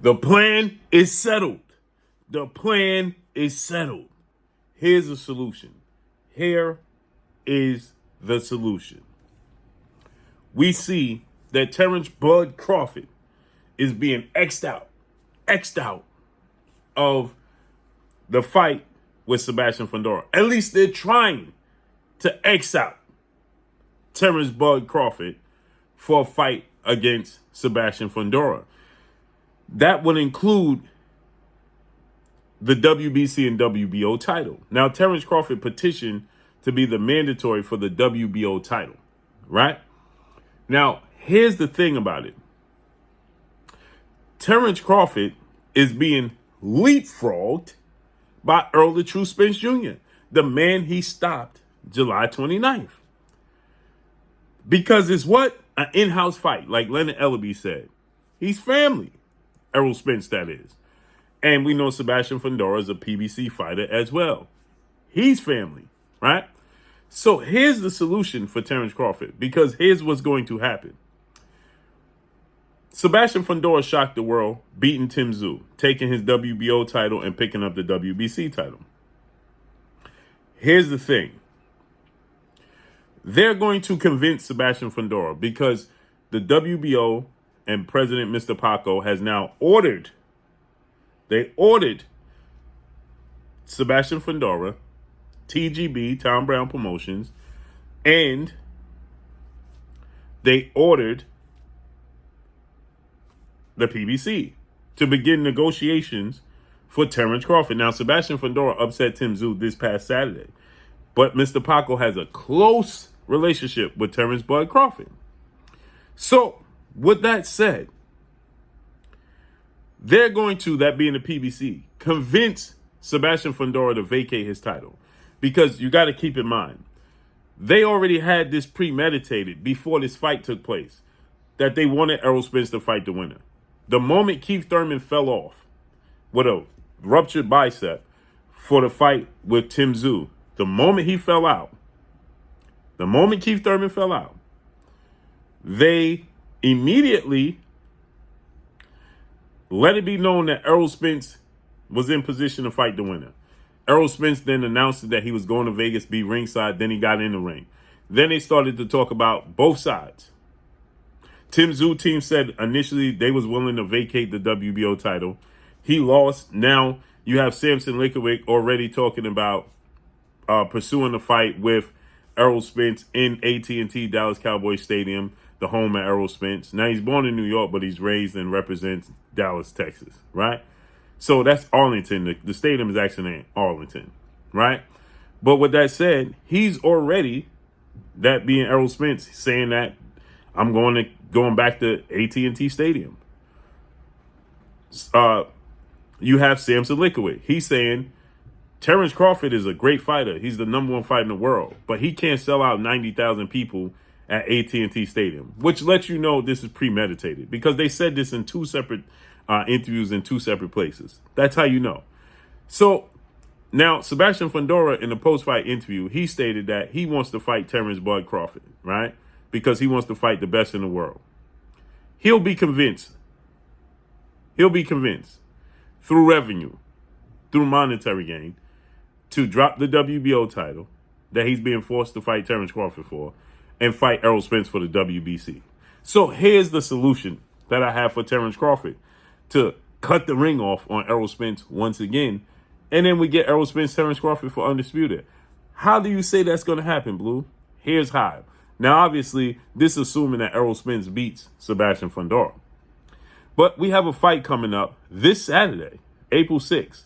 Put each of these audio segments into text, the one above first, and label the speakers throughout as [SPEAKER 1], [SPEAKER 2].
[SPEAKER 1] The plan is settled. The plan is settled. Here's the solution. Here is the solution. We see that Terence Bud Crawford is being x'd out of the fight with Sebastian Fundora. At least they're trying to X out Terence Bud Crawford for a fight against Sebastian Fundora. That would include the WBC and WBO title. Now, Terence Crawford petitioned to be the mandatory for the WBO title, right? Now, here's the thing about it. Terence Crawford is being leapfrogged by Errol the True Spence Jr., the man he stopped July 29th. Because it's what? An in-house fight, like Leonard Ellaby said. He's family. Errol Spence, that is. And we know Sebastian Fundora is a PBC fighter as well. He's family, right? So here's the solution for Terence Crawford, because here's what's going to happen. Sebastian Fundora shocked the world, beating Tim Tszyu, taking his WBO title and picking up the WBC title. Here's the thing. They're going to convince Sebastian Fundora because the WBO and President Mr. Paco has now ordered Sebastian Fundora, TGB, Tom Brown Promotions, and they ordered the PBC to begin negotiations for Terence Crawford. Now, Sebastian Fundora upset Tim Tszyu this past Saturday, but Mr. Paco has a close relationship with Terence Bud Crawford. So, with that said, they're going to, that being the PBC, convince Sebastian Fundora to vacate his title. Because you got to keep in mind, they already had this premeditated before this fight took place, that they wanted Errol Spence to fight the winner. The moment Keith Thurman fell off with a ruptured bicep for the fight with Tim Tszyu, the moment Keith Thurman fell out, they immediately let it be known that Errol Spence was in position to fight the winner. Errol Spence then announced that he was going to Vegas, be ringside. Then he got in the ring. Then they started to talk about both sides. Tim Tszyu team said initially they was willing to vacate the WBO title. He lost. Now you have Samson Lickwick already talking about pursuing the fight with Errol Spence in AT&T Dallas Cowboys Stadium, the home of Errol Spence. Now he's born in New York, but he's raised and represents Dallas, Texas, right? So that's Arlington. The stadium is actually in Arlington, right? But with that said, he's already, that being Errol Spence, saying that I'm going back to AT&T Stadium. You have Samson Lickwick. He's saying Terence Crawford is a great fighter. He's the #1 fighter in the world, but he can't sell out 90,000 people at AT&T Stadium, which lets you know this is premeditated because they said this in two separate interviews in two separate places. That's how you know. So now Sebastian Fundora in the post-fight interview, he stated that he wants to fight Terence Bud Crawford, right? Because he wants to fight the best in the world. He'll be convinced through revenue, through monetary gain, to drop the WBO title that he's being forced to fight Terence Crawford for and fight Errol Spence for the WBC. So here's the solution that I have for Terence Crawford: to cut the ring off on Errol Spence once again, and then we get Errol Spence, Terence Crawford for Undisputed. How do you say that's going to happen, Blue? Here's how. Now, obviously, this is assuming that Errol Spence beats Sebastian Fundora. But we have a fight coming up this Saturday, April 6th,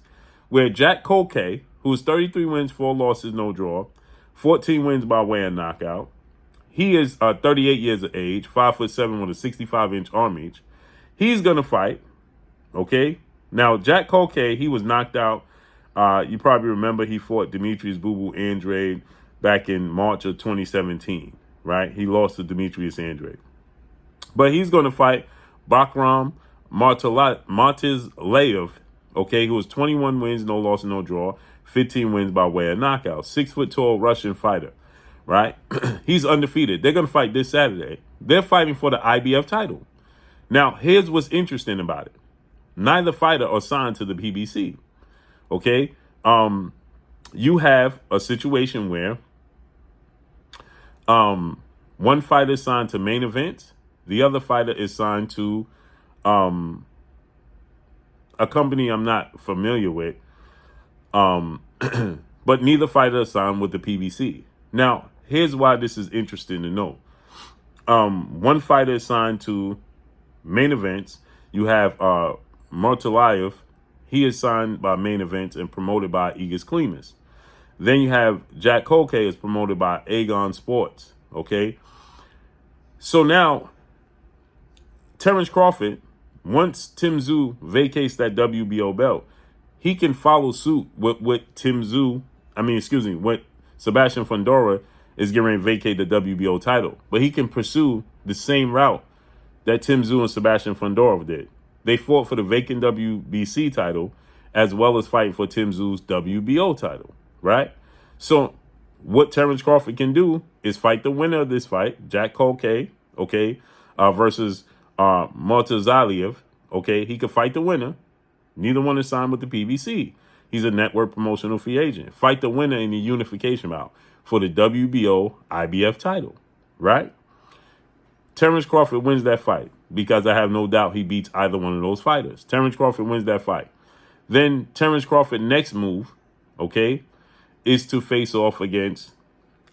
[SPEAKER 1] where Jack Colkay, who is 33 wins, 4 losses, no draw, 14 wins by way of knockout. He is 38 years of age, 5'7" with a 65-inch arm reach. He's going to fight, okay? Now, Jack Colkay, he was knocked out. You probably remember he fought Demetrius Boo Andrade back in March of 2017, right? He lost to Demetrius Andrade. But he's going to fight Bakram Martizlayev, okay, who has 21 wins, no loss, no draw, 15 wins by way of knockout. 6'2" Russian fighter, right? He's undefeated. They're going to fight this Saturday. They're fighting for the IBF title. Now, here's what's interesting about it. Neither fighter are signed to the PBC. Okay? You have a situation where one fighter is signed to main events, the other fighter is signed to a company I'm not familiar with, but neither fighter is signed with the PBC. Now, here's why this is interesting to know. One fighter is signed to main events. You have Murtalayev. He is signed by main events and promoted by Igis Klimas. Then you have Jack Kolke is promoted by Aegon Sports. Okay. So now, Terence Crawford, once Tim Tszyu vacates that WBO belt, he can follow suit with what Sebastian Fundora is getting ready to vacate the WBO title. But he can pursue the same route that Tim Tszyu and Sebastian Fundora did. They fought for the vacant WBC title as well as fight for Tim Tszyu's WBO title, right? So what Terence Crawford can do is fight the winner of this fight, Jack Kolke, versus Murtalayev, okay? He could fight the winner. Neither one is signed with the PBC. He's a network promotional free agent. Fight the winner in the unification bout for the WBO IBF title, right? Terence Crawford wins that fight because I have no doubt he beats either one of those fighters. Terence Crawford wins that fight. Then Terence Crawford's next move, okay, is to face off against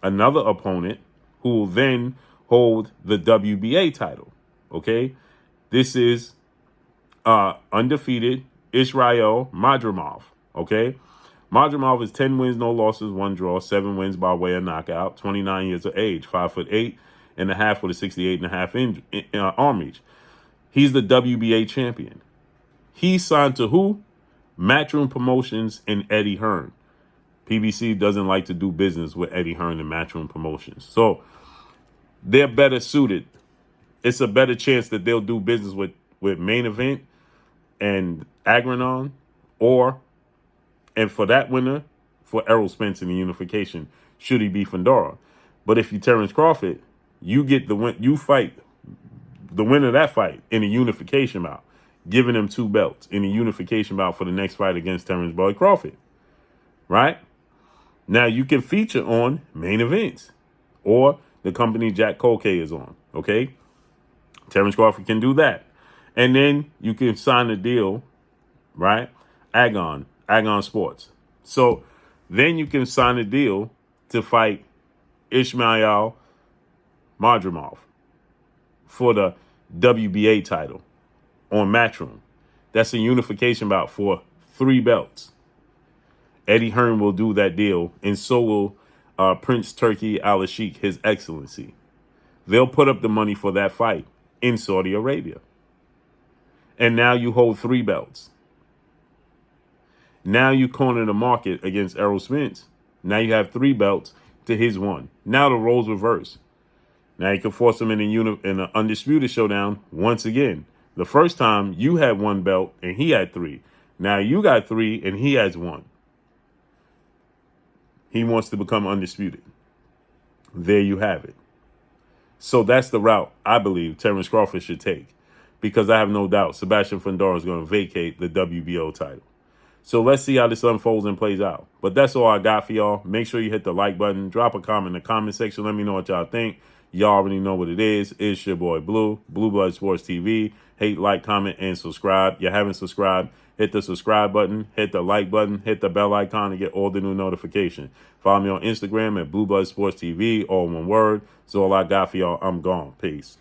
[SPEAKER 1] another opponent who will then hold the WBA title, okay? This is undefeated Israel Madrimov, okay? Madrimov is 10 wins, no losses, 1 draw, 7 wins by way of knockout, 29 years of age, 5'8" and a half with a 68.5 arm reach. He's the WBA champion. He's signed to who? Matchroom Promotions and Eddie Hearn. PBC doesn't like to do business with Eddie Hearn and Matchroom Promotions. So they're better suited. It's a better chance that they'll do business with Main Event and Agrenon, and for that winner, for Errol Spence in the unification, should he be Fundora. But if you Terence Crawford, you get you fight the winner of that fight in a unification bout, giving him 2 belts in a unification bout for the next fight against Terence Boy Crawford. Right? Now you can feature on main events or the company Jack Kolke is on. Okay? Terence Crawford can do that. And then you can sign a deal, right? Aegon Sports. So then you can sign a deal to fight Ismail Madrimov for the WBA title on Matchroom. That's a unification bout for 3 belts. Eddie Hearn will do that deal, and so will Prince Turki Al-Sheikh, His Excellency. They'll put up the money for that fight in Saudi Arabia. And now you hold 3 belts. Now you corner the market against Errol Spence. Now you have 3 belts to his 1. Now the roles reverse. Now you can force him in an Undisputed showdown once again. The first time you had 1 belt and he had 3. Now you got 3 and he has 1. He wants to become Undisputed. There you have it. So that's the route I believe Terence Crawford should take, because I have no doubt Sebastian Fondor is going to vacate the WBO title. So let's see how this unfolds and plays out. But that's all I got for y'all. Make sure you hit the like button. Drop a comment in the comment section. Let me know what y'all think. Y'all already know what it is. It's your boy Blue Blood Sports TV. Hate, like, comment, and subscribe. You haven't subscribed, hit the subscribe button, hit the like button, hit the bell icon to get all the new notifications. Follow me on Instagram at Blue Blood Sports TV, all one word. That's all I got for y'all. I'm gone. Peace.